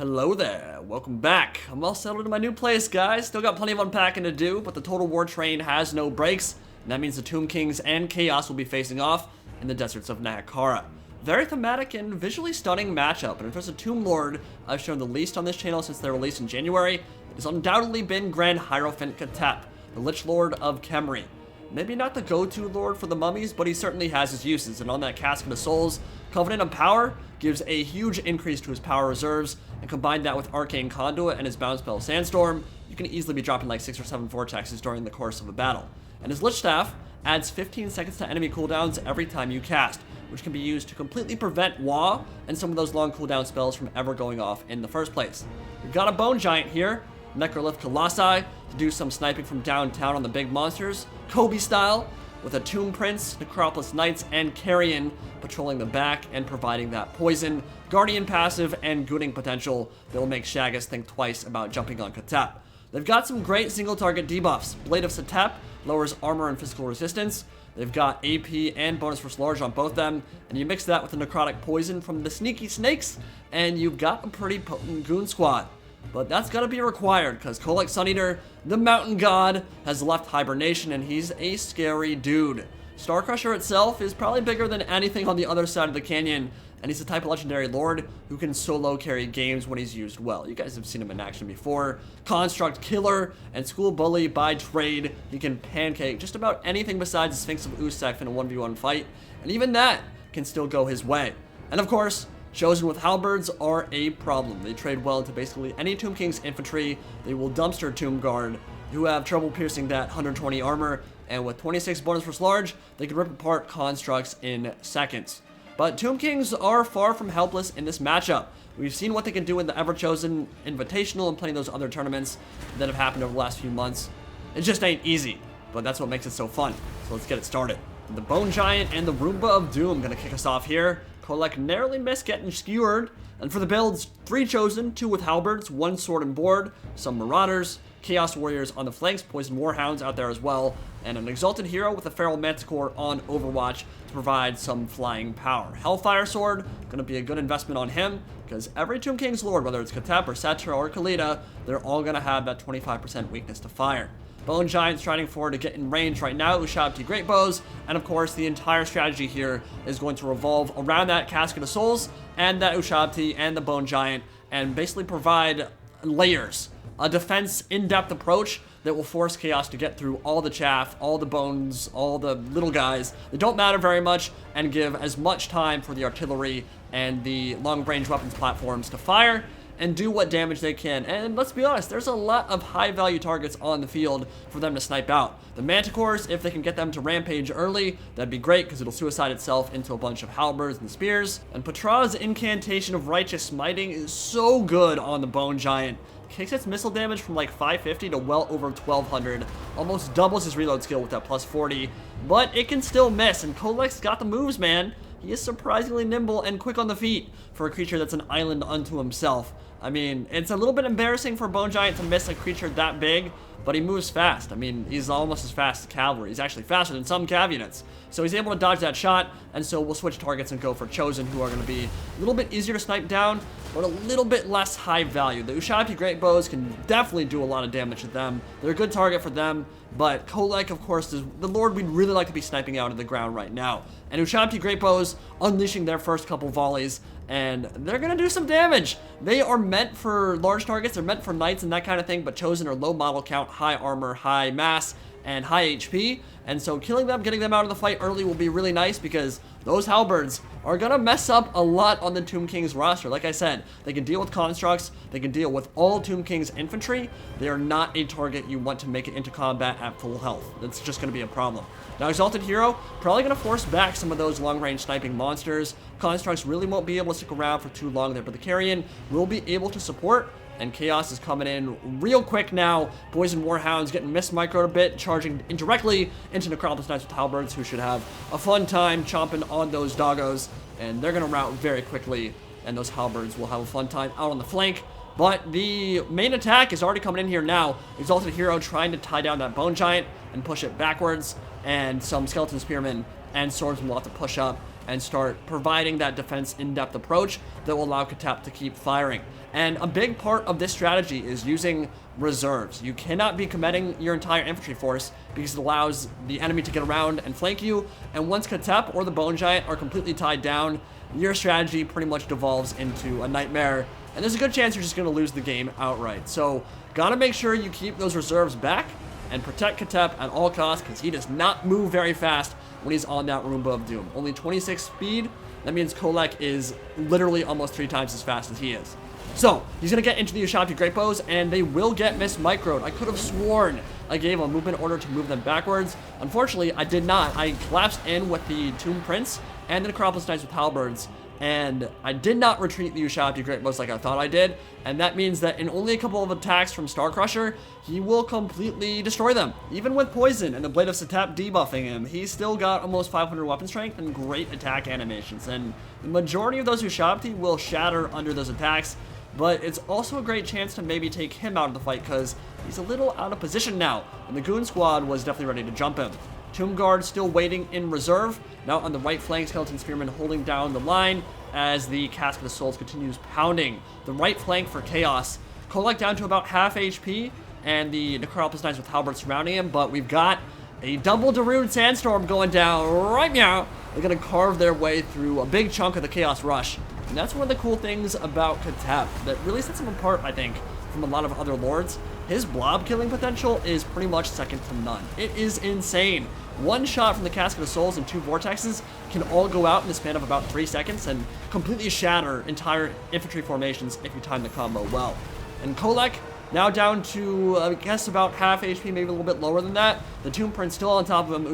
Hello there, welcome back. I'm all settled in my new place, guys. Still got plenty of unpacking to do, but the Total War train has no brakes, and that means the Tomb Kings and Chaos will be facing off in the deserts of Nahakara. Very thematic and visually stunning matchup, and if there's a Tomb Lord I've shown the least on this channel since their release in January, it has undoubtedly been Grand Hierophant Khatep, the Lich Lord of Khemri. Maybe not the go-to lord for the mummies, but he certainly has his uses, and on that Casket of Souls, Covenant of Power gives a huge increase to his power reserves, and combine that with Arcane Conduit and his bounce spell Sandstorm, you can easily be dropping like 6 or 7 vortexes during the course of a battle. And his Lich Staff adds 15 seconds to enemy cooldowns every time you cast, which can be used to completely prevent Wa and some of those long cooldown spells from ever going off in the first place. We've got a Bone Giant here, Necrolith Colossi, to do some sniping from downtown on the big monsters, Kobe style, with a Tomb Prince, Necropolis Knights, and Carrion patrolling the back and providing that poison, Guardian passive, and Gooning potential that will make Shaggus think twice about jumping on Khatep. They've got some great single target debuffs. Blade of Khatep lowers armor and physical resistance. They've got AP and bonus for large on both them, and you mix that with the necrotic poison from the sneaky snakes, and you've got a pretty potent goon squad. But that's gotta be required, because Kholek Suneater, the mountain god, has left hibernation, and he's a scary dude. Starcrusher itself is probably bigger than anything on the other side of the canyon, and he's the type of legendary lord who can solo carry games when he's used well. You guys have seen him in action before. Construct killer and school bully by trade. He can pancake just about anything besides the Sphinx of Usek in a 1v1 fight, and even that can still go his way. And of course, Chosen with halberds are a problem. They trade well into basically any Tomb King's infantry. They will dumpster Tomb Guard, who have trouble piercing that 120 armor, and with 26 bonus for large, they can rip apart constructs in seconds. But Tomb Kings are far from helpless in this matchup. We've seen what they can do in the Ever-Chosen Invitational and plenty of those other tournaments that have happened over the last few months. It just ain't easy, but that's what makes it so fun. So let's get it started. The Bone Giant and the Roomba of Doom gonna kick us off here. Kholek narrowly missed getting skewered. And for the builds, 3 Chosen, 2 with halberds, 1 sword and board, some Marauders, Chaos Warriors on the flanks, Poison Warhounds out there as well, and an Exalted Hero with a Feral Manticore on Overwatch to provide some flying power. Hellfire Sword, gonna be a good investment on him, because every Tomb King's Lord, whether it's Khatep or Setra or Khalida, they're all gonna have that 25% weakness to fire. Bone Giant striding forward to get in range right now, Ushabti Great Bows, and of course the entire strategy here is going to revolve around that Casket of Souls and that Ushabti and the Bone Giant, and basically provide layers, a defense in-depth approach that will force Chaos to get through all the chaff, all the bones, all the little guys that don't matter very much, and give as much time for the artillery and the long-range weapons platforms to fire and do what damage they can. And let's be honest, there's a lot of high-value targets on the field for them to snipe out. The Manticores, if they can get them to rampage early, that'd be great, because it'll suicide itself into a bunch of halberds and spears. And Patra's Incantation of Righteous Smiting is so good on the Bone Giant. Kicks its missile damage from like 550 to well over 1200, almost doubles his reload skill with that plus 40, but it can still miss, and Kholek's got the moves, man. He is surprisingly nimble and quick on the feet for a creature that's an island unto himself. I mean, it's a little bit embarrassing for Bone Giant to miss a creature that big, but he moves fast. I mean, he's almost as fast as cavalry. He's actually faster than some cav units. So he's able to dodge that shot, and so we'll switch targets and go for Chosen, who are going to be a little bit easier to snipe down, but a little bit less high value. The Ushabti Great Bows can definitely do a lot of damage to them. They're a good target for them, but Kholek, of course, is the lord we'd really like to be sniping out of the ground right now. And Ushabti Great Bows unleashing their first couple volleys, and they're gonna do some damage. They are meant for large targets, they're meant for knights and that kind of thing, but Chosen are low model count, high armor, high mass, and high HP, and so killing them, getting them out of the fight early will be really nice, because those halberds are gonna mess up a lot on the Tomb King's roster. Like I said, they can deal with constructs, they can deal with all Tomb King's infantry. They are not a target you want to make it into combat at full health. That's just gonna be a problem. Now, Exalted Hero, probably gonna force back some of those long-range sniping monsters. Constructs really won't be able to stick around for too long there, but the Carrion will be able to support, and Chaos is coming in real quick now. Poison Warhounds getting microed a bit, charging indirectly into Necropolis Knights with halberds, who should have a fun time chomping on those doggos, and they're gonna rout very quickly, and those halberds will have a fun time out on the flank. But the main attack is already coming in here now. Exalted Hero trying to tie down that Bone Giant and push it backwards, and some Skeleton Spearmen and Swordsmen will have to push up and start providing that defense in-depth approach that will allow Khatep to keep firing. And a big part of this strategy is using reserves. You cannot be committing your entire infantry force because it allows the enemy to get around and flank you, and once Khatep or the Bone Giant are completely tied down, your strategy pretty much devolves into a nightmare, and there's a good chance you're just going to lose the game outright. So gotta make sure you keep those reserves back and protect Khatep at all costs, because he does not move very fast when he's on that Roomba of Doom. Only 26 speed. That means Kholek is literally almost 3 times as fast as he is. So he's going to get into the Ushabti Great Bows, and they will get mismicroed. I could have sworn I gave a movement order to move them backwards. Unfortunately, I did not. I collapsed in with the Tomb Prince and the Necropolis Knights with halberds, and I did not retreat the Ushabti Great Bows like I thought I did, and that means that in only a couple of attacks from Star Crusher, he will completely destroy them. Even with Poison and the Blade of Khatep debuffing him, he's still got almost 500 weapon strength and great attack animations, and the majority of those Ushabti will shatter under those attacks, but it's also a great chance to maybe take him out of the fight because he's a little out of position now, and the Goon squad was definitely ready to jump him. Tomb Guard still waiting in reserve. Now on the right flank, Skeleton Spearman holding down the line as the Casket of Souls continues pounding the right flank for Chaos. Kholek down to about half HP, and the Necropolis Knights with halberds surrounding him, but we've got a double Darude Sandstorm going down right now. They're going to carve their way through a big chunk of the Chaos Rush. And that's one of the cool things about Khatep that really sets him apart, I think, from a lot of other lords. His blob killing potential is pretty much second to none. It is insane. One shot from the Casket of Souls and 2 vortexes can all go out in the span of about 3 seconds and completely shatter entire infantry formations if you time the combo well. And Kholek now down to, I guess, about half HP, maybe a little bit lower than that. The Tomb Prince still on top of him. The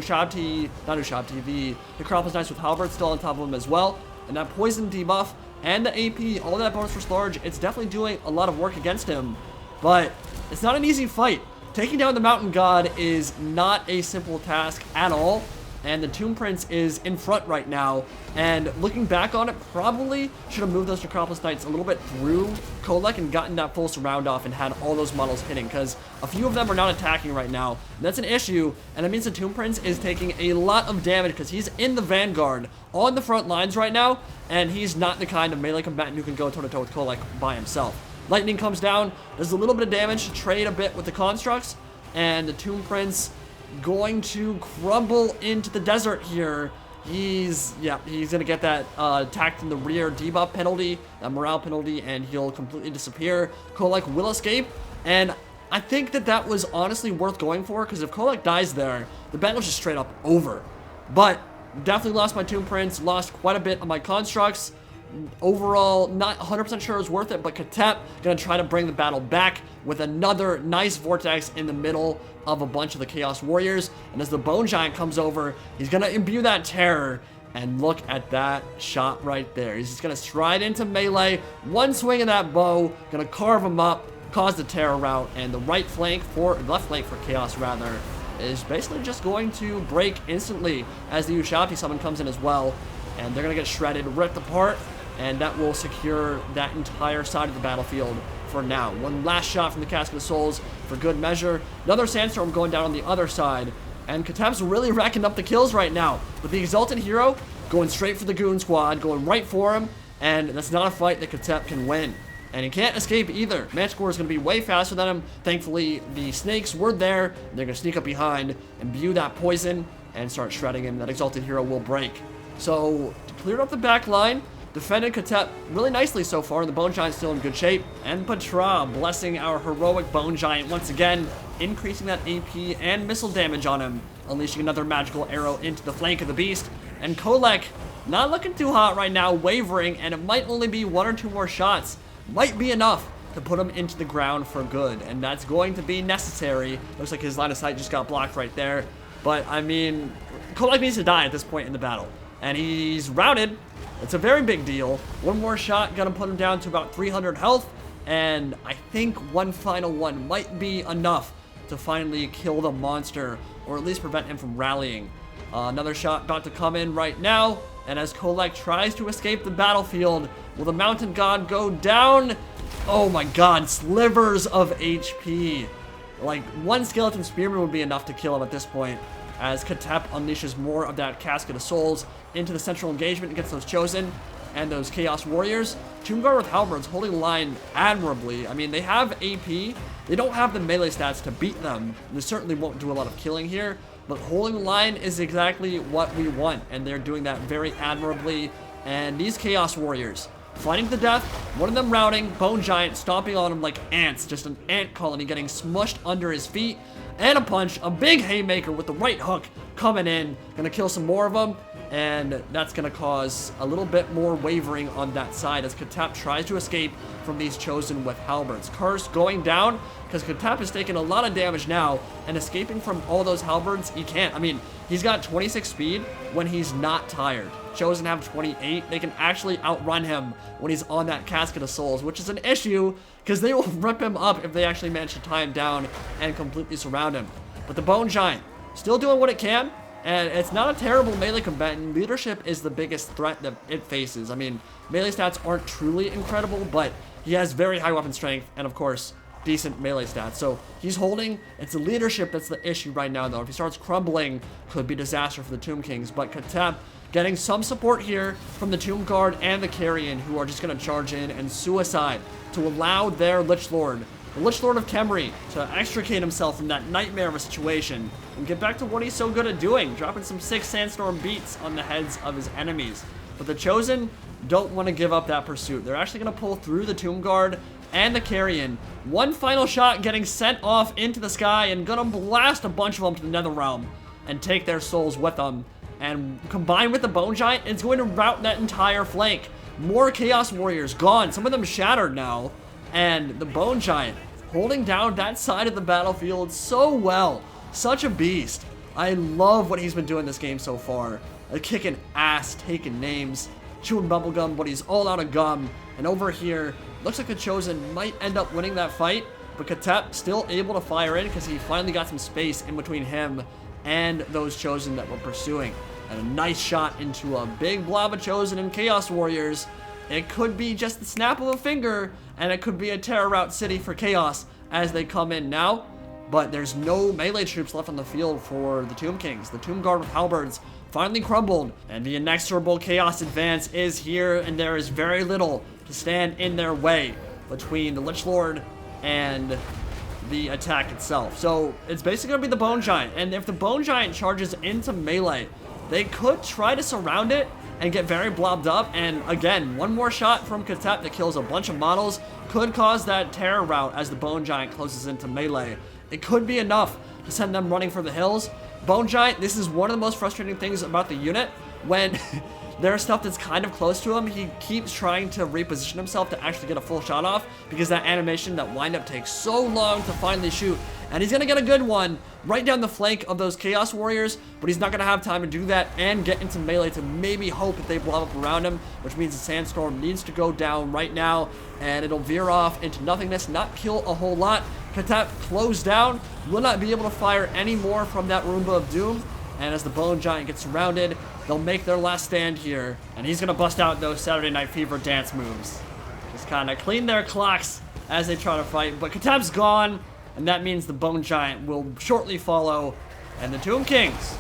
Necropolis Knights with halberds still on top of him as well. And that poison debuff and the AP, all that bonus for Slarge, it's definitely doing a lot of work against him. But it's not an easy fight. Taking down the Mountain God is not a simple task at all. And the Tomb Prince is in front right now. And looking back on it, probably should have moved those Necropolis Knights a little bit through Kholek and gotten that full surround off and had all those models hitting, because a few of them are not attacking right now. And that's an issue, and that means the Tomb Prince is taking a lot of damage because he's in the vanguard on the front lines right now, and he's not the kind of melee combatant who can go toe-to-toe with Kholek by himself. Lightning comes down, does a little bit of damage to trade a bit with the constructs, and the Tomb Prince going to crumble into the desert here. He's gonna get that attacked in the rear debuff penalty, that morale penalty, and he'll completely disappear. Kholek will escape, and I think that was honestly worth going for, because if Kholek dies there, the battle's just straight up over. But definitely lost my Tomb Prince, lost quite a bit of my constructs. Overall, not 100% sure it was worth it, but Khatep gonna try to bring the battle back with another nice vortex in the middle of a bunch of the Chaos Warriors. And as the Bone Giant comes over, he's gonna imbue that terror. And look at that shot right there. He's just gonna stride into melee, one swing of that bow, gonna carve him up, cause the terror rout, and the left flank for Chaos rather, is basically just going to break instantly as the Ushabti summon comes in as well. And they're gonna get shredded, ripped apart, and that will secure that entire side of the battlefield for now. One last shot from the Casket of Souls for good measure. Another Sandstorm going down on the other side. And Khatep's really racking up the kills right now. But the Exalted Hero going straight for the Goon squad, going right for him. And that's not a fight that Khatep can win. And he can't escape either. Manticore is going to be way faster than him. Thankfully, the snakes were there. They're going to sneak up behind, imbue that poison, and start shredding him. That Exalted Hero will break. So, cleared up the back line. Defended Khatep really nicely so far. The Bone Giant's still in good shape. And Patra blessing our heroic Bone Giant once again, increasing that AP and missile damage on him, unleashing another magical arrow into the flank of the beast. And Kholek not looking too hot right now, wavering, and it might only be 1 or 2 more shots. Might be enough to put him into the ground for good, and that's going to be necessary. Looks like his line of sight just got blocked right there. But, I mean, Kholek needs to die at this point in the battle. And he's routed. It's a very big deal. One more shot, gonna put him down to about 300 health. And I think one final one might be enough to finally kill the monster, or at least prevent him from rallying. Another shot about to come in right now. And as Kholek tries to escape the battlefield, will the Mountain God go down? Oh my god, slivers of HP. Like, one Skeleton Spearman would be enough to kill him at this point. as Khatep unleashes more of that Casket of Souls into the central engagement against those Chosen and those Chaos Warriors. Tomb Guard with Halberds holding the line admirably. I mean, they have AP. They don't have the melee stats to beat them. They certainly won't do a lot of killing here, but holding the line is exactly what we want, and they're doing that very admirably. And these Chaos Warriors, fighting to the death, one of them routing, Bone Giant stomping on him like ants, just an ant colony getting smushed under his feet, and a punch, a big haymaker with the right hook coming in, gonna kill some more of them, and that's gonna cause a little bit more wavering on that side as Khatep tries to escape from these Chosen with halberds. Curse going down, because Khatep is taking a lot of damage now, and escaping from all those halberds, he can't. I mean, he's got 26 speed when he's not tired. Chosen have 28. They can actually outrun him when he's on that Casket of Souls, which is an issue because they will rip him up if they actually manage to tie him down and completely surround him. But the Bone Giant still doing what it can, and it's not a terrible melee combatant. Leadership is the biggest threat that it faces. I mean, melee stats aren't truly incredible, but he has very high weapon strength and, of course, decent melee stats. So he's holding. It's the leadership that's the issue right now, though. If he starts crumbling, could be disaster for the Tomb Kings. But Khatep getting some support here from the Tomb Guard and the Carrion, who are just going to charge in and suicide to allow their Lich Lord, the Lich Lord of Khemri, to extricate himself from that nightmare of a situation and get back to what he's so good at doing, dropping some 6 Sandstorm beats on the heads of his enemies. But the Chosen don't want to give up that pursuit. They're actually going to pull through the Tomb Guard and the Carrion. One final shot getting sent off into the sky and gonna blast a bunch of them to the Nether Realm and take their souls with them. And combined with the Bone Giant, it's going to rout that entire flank. More Chaos Warriors gone, some of them shattered now, and the Bone Giant holding down that side of the battlefield so well. Such a beast. I love what he's been doing this game so far. Kicking ass, taking names, chewing bubblegum, but he's all out of gum. And over here, looks like the Chosen might end up winning that fight, but Khatep still able to fire in because he finally got some space in between him and those Chosen that were pursuing. And a nice shot into a big blob of Chosen and Chaos Warriors. It could be just the snap of a finger, and it could be a terror rout city for Chaos as they come in now. But there's no melee troops left on the field for the Tomb Kings. The Tomb Guard with halberds finally crumbled, and the inexorable Chaos advance is here, and there is very little to stand in their way between the Lich Lord and the attack itself. So it's basically going to be the Bone Giant, and if the Bone Giant charges into melee, they could try to surround it and get very blobbed up, and again, one more shot from Khatep that kills a bunch of models could cause that terror rout as the Bone Giant closes into melee. It could be enough to send them running for the hills. Bone Giant, this is one of the most frustrating things about the unit. When there's stuff that's kind of close to him, he keeps trying to reposition himself to actually get a full shot off because that animation, that windup takes so long to finally shoot. And he's going to get a good one right down the flank of those Chaos Warriors, but he's not going to have time to do that and get into melee to maybe hope that they blob up around him, which means the Sandstorm needs to go down right now, and it'll veer off into nothingness, not kill a whole lot. Khatep closed down, will not be able to fire any more from that Roomba of Doom, and as the Bone Giant gets surrounded, they'll make their last stand here, and he's going to bust out those Saturday Night Fever dance moves. Just kind of clean their clocks as they try to fight, but Khatep's gone, and that means the Bone Giant will shortly follow, and the Tomb Kings,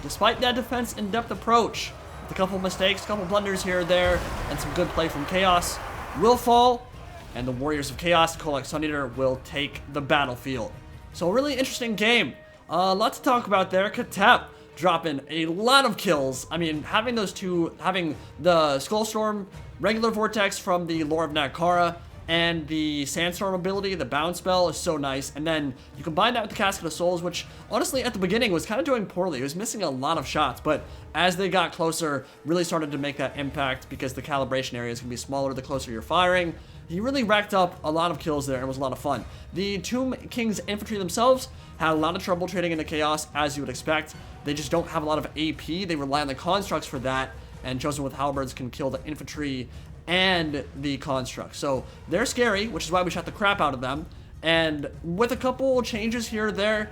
despite that defense in-depth approach, with a couple mistakes, a couple blunders here or there, and some good play from Chaos, will fall, and the Warriors of Chaos, Kholek Suneater, will take the battlefield. So a really interesting game. Lot to talk about there. Khatep dropping a lot of kills. I mean, having those two, having the Skullstorm, regular Vortex from the Lore of Nakara, and the Sandstorm ability, the bounce spell, is so nice. And then you combine that with the Casket of Souls, which honestly at the beginning was kind of doing poorly. It was missing a lot of shots, but as they got closer, really started to make that impact because the calibration areas can be smaller the closer you're firing. He really racked up a lot of kills there and it was a lot of fun. The Tomb Kings infantry themselves had a lot of trouble trading into Chaos, as you would expect. They just don't have a lot of AP. They rely on the constructs for that, and Chosen with halberds can kill the infantry and the construct. So they're scary, which is why we shot the crap out of them. And with a couple changes here or there,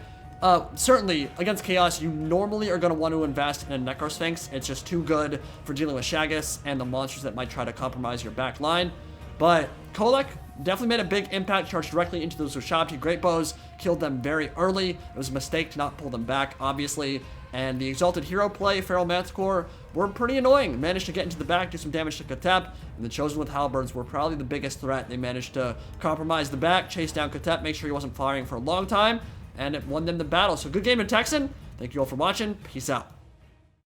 certainly against Chaos, you normally are going to want to invest in a Necrosphinx. It's just too good for dealing with Shaggus and the monsters that might try to compromise your back line. But Kholek definitely made a big impact, charged directly into those Ushabti Great Bows, killed them very early. It was a mistake to not pull them back, obviously. And the Exalted Hero play, Feral Manticore, were pretty annoying. Managed to get into the back, do some damage to Khatep, and the Chosen with Halberds were probably the biggest threat. They managed to compromise the back, chase down Khatep, make sure he wasn't firing for a long time, and it won them the battle. So good game in Texan. Thank you all for watching. Peace out.